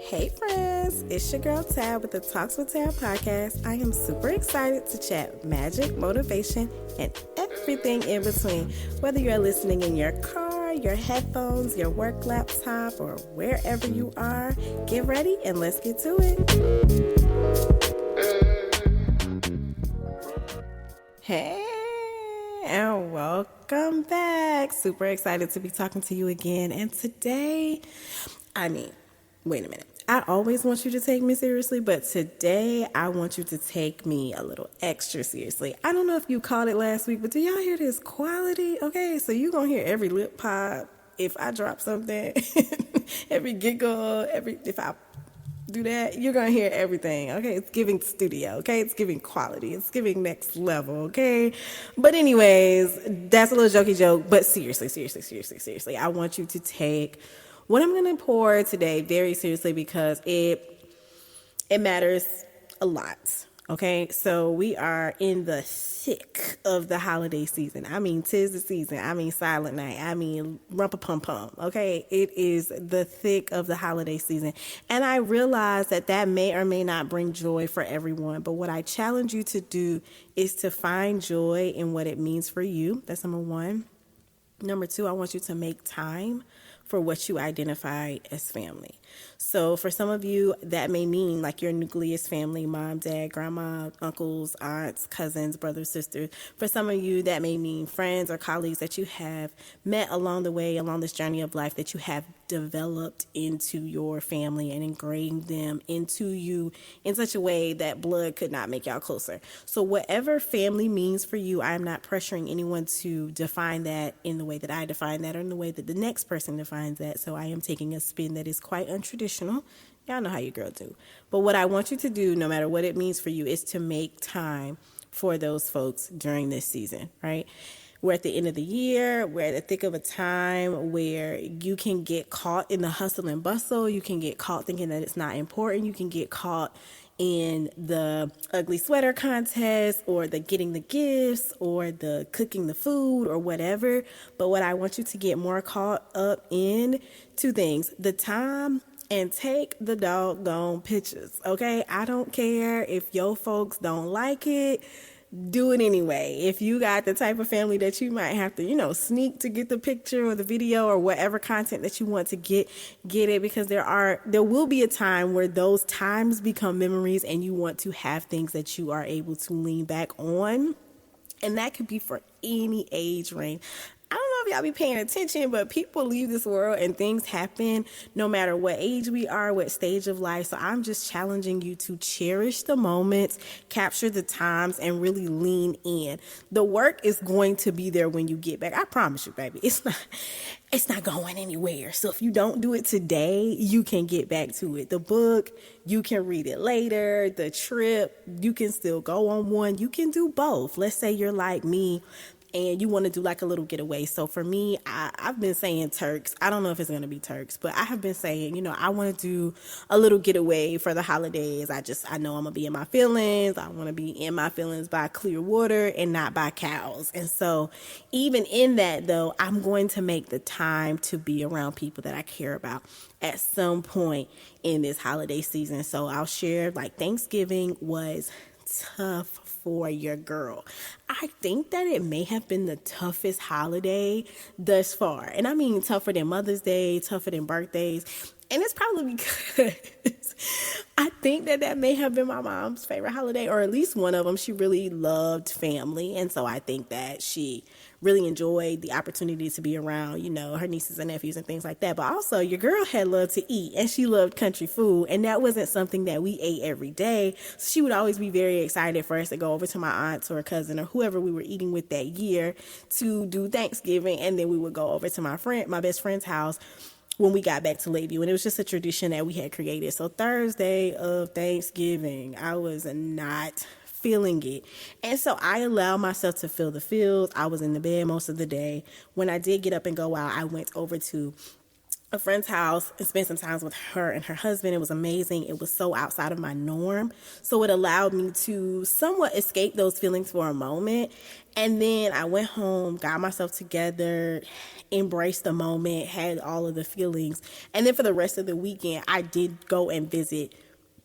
Hey friends, it's your girl Tab with the Talks with Tab podcast. I am super excited to chat magic, motivation, and everything in between. Whether you're listening in your car, your headphones, your work laptop, or wherever you are, get ready and let's get to it. Hey, and welcome back. Super excited to be talking to you again. And today, wait a minute. I always want you to take me seriously, but today I want you to take me a little extra seriously. I don't know if you caught it last week, but do y'all hear this quality? Okay, so you're going to hear every lip pop if I drop something, every giggle, if I do that, you're going to hear everything, okay? It's giving studio, okay? It's giving quality. It's giving next level, okay? But anyways, that's a little jokey joke, but seriously, I want you to take what I'm going to pour today very seriously because it matters a lot, okay? So we are in the thick of the holiday season. I mean, 'tis the season. I mean, Silent Night. I mean, rumpa-pum-pum, okay? It is the thick of the holiday season. And I realize that may or may not bring joy for everyone, but what I challenge you to do is to find joy in what it means for you. That's number one. Number two, I want you to make time for what you identify as family. So for some of you, that may mean like your nucleus family, mom, dad, grandma, uncles, aunts, cousins, brothers, sisters. For some of you, that may mean friends or colleagues that you have met along the way, along this journey of life, that you have developed into your family and ingrained them into you in such a way that blood could not make y'all closer. So whatever family means for you, I'm not pressuring anyone to define that in the way that I define that or in the way that the next person defines that. So I am taking a spin that is quite untraditional. Y'all know how your girl do. But what I want you to do, no matter what it means for you, is to make time for those folks during this season, right? We're at the end of the year. We're at the thick of a time where you can get caught in the hustle and bustle. You can get caught thinking that it's not important. You can get caught in the ugly sweater contest or the getting the gifts or the cooking the food or whatever. But what I want you to get more caught up in, two things: the time and take the doggone pictures, okay? I don't care if your folks don't like it. Do it anyway. If you got the type of family that you might have to, sneak to get the picture or the video or whatever content that you want to get it, because there will be a time where those times become memories and you want to have things that you are able to lean back on. And that could be for any age range. I don't know if y'all be paying attention, but people leave this world and things happen no matter what age we are, what stage of life. So I'm just challenging you to cherish the moments, capture the times, and really lean in. The work is going to be there when you get back. I promise you, baby. It's not going anywhere. So if you don't do it today, you can get back to it. The book, you can read it later. The trip, you can still go on one. You can do both. Let's say you're like me and you want to do like a little getaway. So for me, I've been saying Turks. I don't know if it's going to be Turks, but I have been saying, I want to do a little getaway for the holidays. I know I'm going to be in my feelings. I want to be in my feelings by clear water and not by cows. And so even in that, though, I'm going to make the time to be around people that I care about at some point in this holiday season. So I'll share, like, Thanksgiving was tough for your girl. I think that it may have been the toughest holiday thus far. And I mean tougher than Mother's Day, tougher than birthdays. And it's probably because I think that may have been my mom's favorite holiday, or at least one of them. She really loved family. And so I think that she really enjoyed the opportunity to be around, her nieces and nephews and things like that. But also your girl had loved to eat and she loved country food. And that wasn't something that we ate every day. So she would always be very excited for us to go over to my aunt's or a cousin or whoever we were eating with that year to do Thanksgiving. And then we would go over to my best friend's house when we got back to Lakeview. And it was just a tradition that we had created. So Thursday of Thanksgiving, I was not feeling it. And so I allowed myself to feel the feels. I was in the bed most of the day. When I did get up and go out, I went over to a friend's house and spent some time with her and her husband. It was amazing. It was so outside of my norm. So it allowed me to somewhat escape those feelings for a moment. And then I went home, got myself together, embraced the moment, had all of the feelings. And then for the rest of the weekend, I did go and visit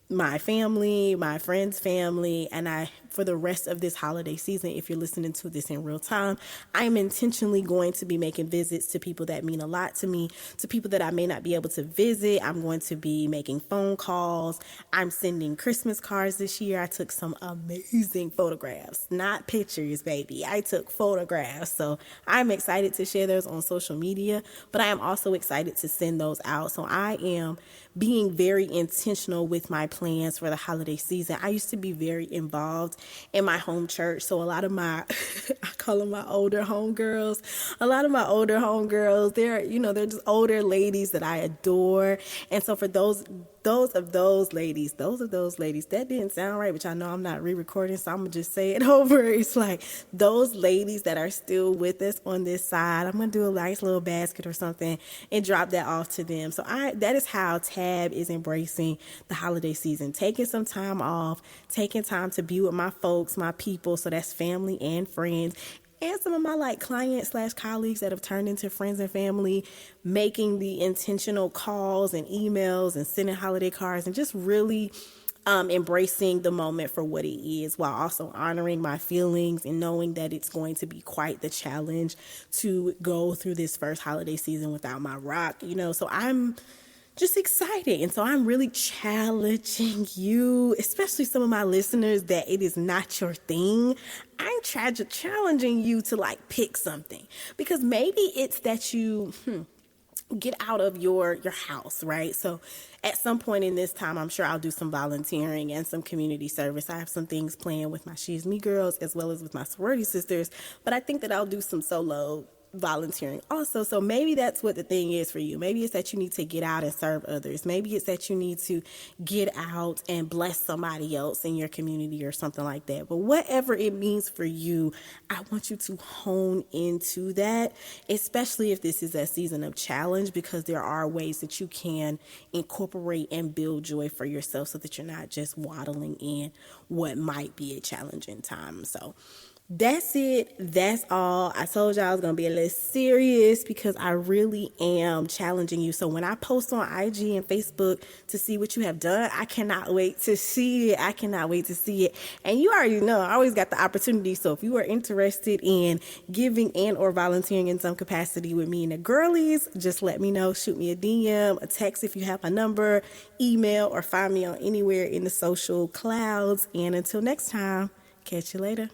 my family, my friend's family, and for the rest of this holiday season, if you're listening to this in real time, I am intentionally going to be making visits to people that mean a lot to me, to people that I may not be able to visit. I'm going to be making phone calls. I'm sending Christmas cards this year. I took some amazing photographs, not pictures, baby. I took photographs. So I'm excited to share those on social media, but I am also excited to send those out. So I am being very intentional with my plans for the holiday season. I used to be very involved in my home church. So a lot of my, I call them my older homegirls. A lot of my older homegirls, they're just older ladies that I adore. And so for those of those ladies, that didn't sound right, but I know I'm not re-recording, so I'm gonna just say it over. It's like those ladies that are still with us on this side, I'm gonna do a nice little basket or something and drop that off to them. So that is how Tab is embracing the holiday season, taking some time off, taking time to be with my folks, my people. So that's family and friends, and some of my clients / colleagues that have turned into friends and family, making the intentional calls and emails and sending holiday cards and just really embracing the moment for what it is, while also honoring my feelings and knowing that it's going to be quite the challenge to go through this first holiday season without my rock, so I'm just excited. And so I'm really challenging you, especially some of my listeners, that it is not your thing. I'm challenging you to pick something, because maybe it's that you get out of your house, right? So at some point in this time, I'm sure I'll do some volunteering and some community service. I have some things planned with my She's Me girls as well as with my sorority sisters, but I think that I'll do some solo volunteering also. So maybe that's what the thing is for you. Maybe it's that you need to get out and serve others. Maybe it's that you need to get out and bless somebody else in your community or something like that. But whatever it means for you, I want you to hone into that, especially if this is a season of challenge, because there are ways that you can incorporate and build joy for yourself so that you're not just waddling in what might be a challenging time. So that's it. That's all. I told y'all I was going to be a little serious because I really am challenging you. So when I post on IG and Facebook to see what you have done, I cannot wait to see it. And you already know I always got the opportunity. So if you are interested in giving and or volunteering in some capacity with me and the girlies, just let me know. Shoot me a DM, a text if you have my number, email, or find me on anywhere in the social clouds. And until next time, catch you later.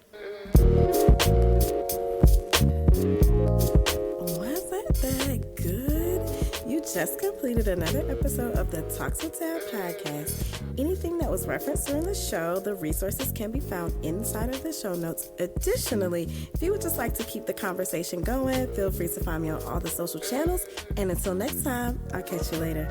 Wasn't that good? You just completed another episode of the Talk to Tab podcast. Anything that was referenced during the show, the resources can be found inside of the show notes. Additionally, if you would just like to keep the conversation going, feel free to find me on all the social channels. And until next time, I'll catch you later.